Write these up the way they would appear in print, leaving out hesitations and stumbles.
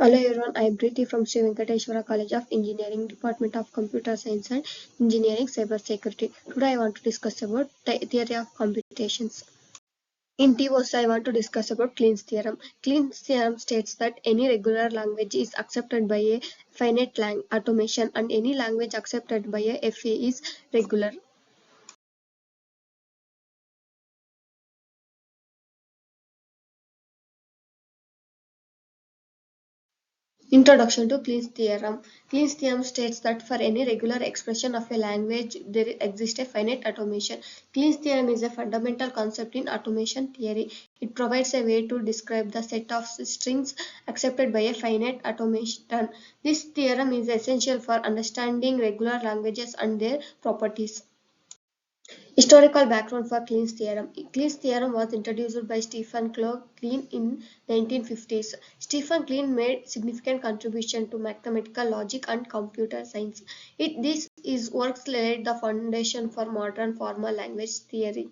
Hello everyone, I am Preeti from Sri Venkateshwara College of Engineering, Department of Computer Science and Engineering Cyber Security. Today I want to discuss about theory of computations. In TOS, I want to discuss about Kleen's theorem. Kleen's theorem states that any regular language is accepted by a finite automation and any language accepted by a FA is regular. Introduction to Kleen's theorem. Kleen's theorem states that for any regular expression of a language, there exists a finite automation. Kleen's theorem is a fundamental concept in automation theory. It provides a way to describe the set of strings accepted by a finite automation. This theorem is essential for understanding regular languages and their properties. Historical background for Kleen's theorem. Kleen's theorem was introduced by Stephen Kleen in 1950s. Stephen Kleen made significant contribution to mathematical logic and computer science. This is works laid the foundation for modern formal language theory.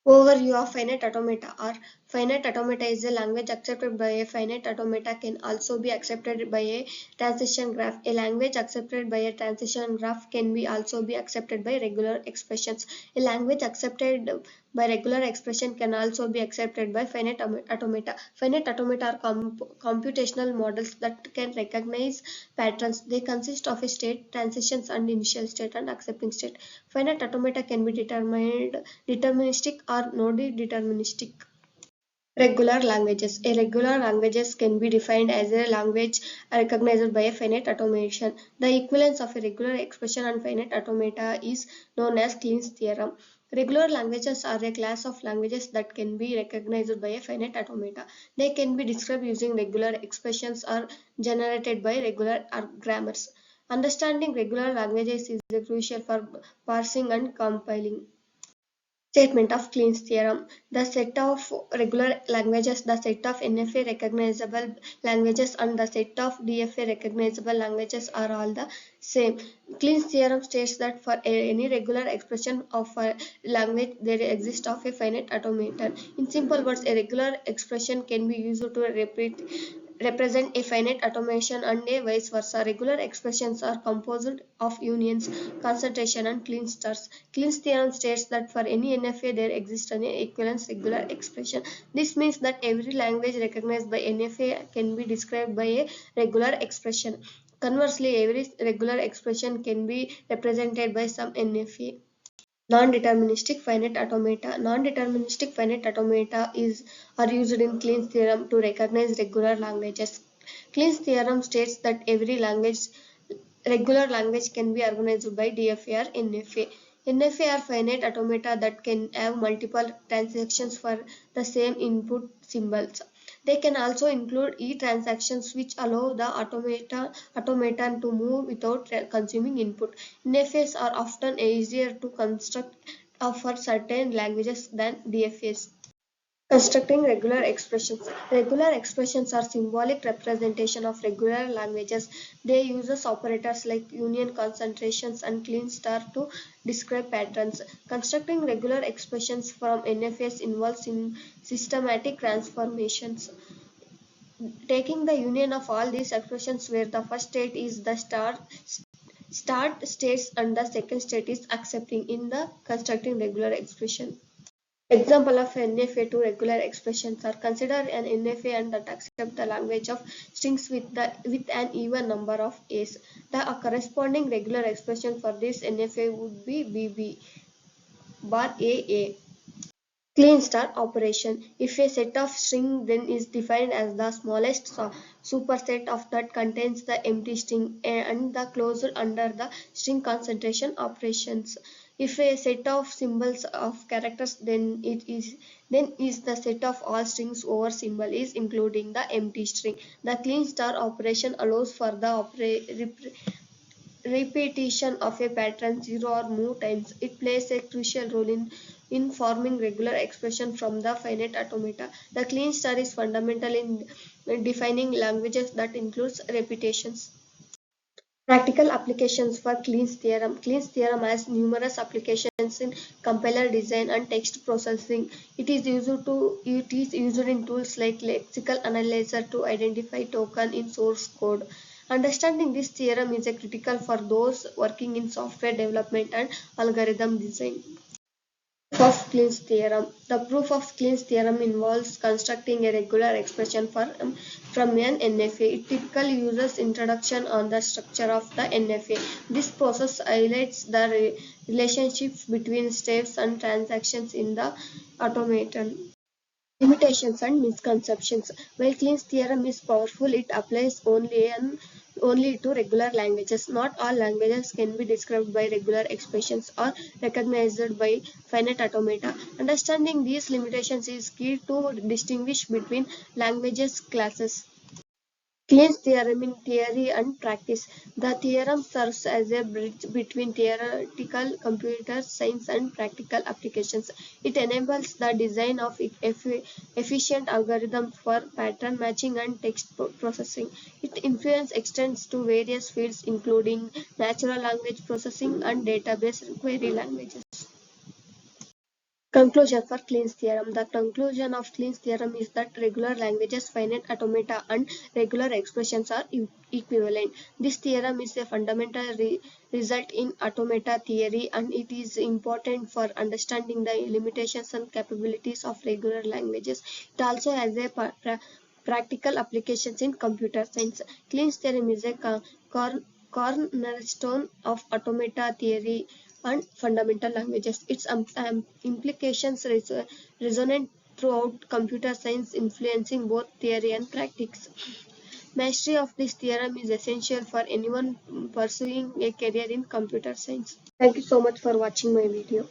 Overview of finite automata or finite automata is a language accepted by a finite automata can also be accepted by a transition graph. A language accepted by a transition graph can be also be accepted by regular expressions. A language accepted by regular expression can also be accepted by finite automata. Finite automata are computational models that can recognize patterns. They consist of a state, transitions and initial state and accepting state. Finite automata can be determined deterministic or non-deterministic. Regular languages. A regular languages can be defined as a language recognized by a finite automation. The equivalence of a regular expression and finite automata is known as Kleen's theorem. Regular languages are a class of languages that can be recognized by a finite automata. They can be described using regular expressions or generated by regular grammars. Understanding regular languages is crucial for parsing and compiling. Statement of Kleen's theorem. The set of regular languages, the set of NFA recognizable languages and the set of DFA recognizable languages are all the same. Kleen's theorem states that for any regular expression of a language, there exists of a finite automaton. In simple words, a regular expression can be used to represent a finite automation and a vice versa. Regular expressions are composed of unions, concentration and clusters. Kleen's theorem states that for any NFA there exists an equivalence regular expression. This means that every language recognized by NFA can be described by a regular expression. Conversely, every regular expression can be represented by some NFA. Non-deterministic finite automata. Non-deterministic finite automata are used in Kleen's theorem to recognize regular languages. Kleen's theorem states that every regular language can be organized by DFA or NFA. NFA are finite automata that can have multiple transactions for the same input symbols. They can also include e-transactions which allow the automaton to move without consuming input. NFAs are often easier to construct for certain languages than DFAs. Constructing regular expressions. Regular expressions are symbolic representation of regular languages. They use operators like union, concentrations, and clean star to describe patterns. Constructing regular expressions from NFS involves systematic transformations. Taking the union of all these expressions where the first state is the start states and the second state is accepting in the constructing regular expression. Example of NFA to regular expressions are consider an NFA and that accept the language of strings with an even number of A's. The corresponding regular expression for this NFA would be BB bar AA. Clean star operation. If a set of string then is defined as the smallest superset of that contains the empty string and the closure under the string concentration operations. If a set of symbols of characters then is the set of all strings over symbol is including the empty string. The clean star operation allows for the repetition of a pattern 0 or more times. It plays a crucial role in forming regular expression from the finite automata. The clean star is fundamental in defining languages that includes repetitions. Practical applications for Kleen's theorem. Kleen's theorem has numerous applications in compiler design and text processing. It is used in tools like lexical analyzer to identify token in source code. Understanding this theorem is critical for those working in software development and algorithm design. Proof of Kleen's theorem. The proof of Kleen's theorem involves constructing a regular expression from an NFA. It typically uses introduction on the structure of the NFA. This process highlights the relationships between steps and transactions in the automaton. Limitations and misconceptions. While Kleen's theorem is powerful, it applies only to regular languages. Not all languages can be described by regular expressions or recognized by finite automata. Understanding these limitations is key to distinguish between languages classes. Kleen's theorem in theory and practice. The theorem serves as a bridge between theoretical computer science and practical applications. It enables the design of efficient algorithms for pattern matching and text processing. Its influence extends to various fields including natural language processing and database query languages. Conclusion for Kleen's theorem. The conclusion of Kleen's theorem is that regular languages, finite automata, and regular expressions are equivalent. This theorem is a fundamental result in automata theory, and it is important for understanding the limitations and capabilities of regular languages. It also has a practical applications in computer science. Kleen's theorem is a cornerstone of automata theory and fundamental languages. Its implications resonate throughout computer science, influencing both theory and practice. Mastery of this theorem is essential for anyone pursuing a career in computer science. Thank you so much for watching my video.